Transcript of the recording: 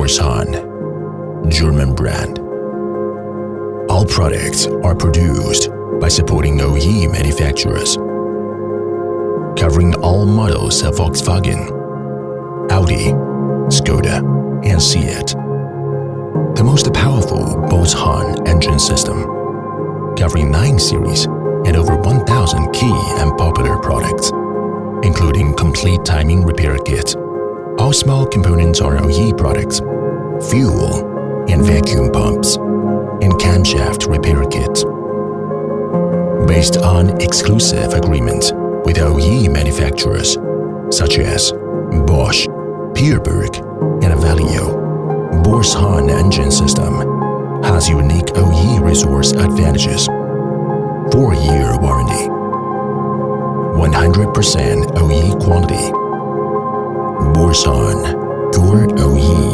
Borsehung, German brand. All products are produced by supporting OE manufacturers, covering all models of Volkswagen, Audi, Skoda, and Seat. The most powerful Borsehung engine system, covering 9 series and over 1,000 key and popular products, including complete timing repair kit. All small components are OE products, fuel and vacuum pumps, and camshaft repair kits. Based on exclusive agreements with OE manufacturers such as Bosch, Pierburg, and Valeo, Borsehung engine system has unique OE resource advantages. 4-year warranty, 100% OE quality. Borsehung, your OE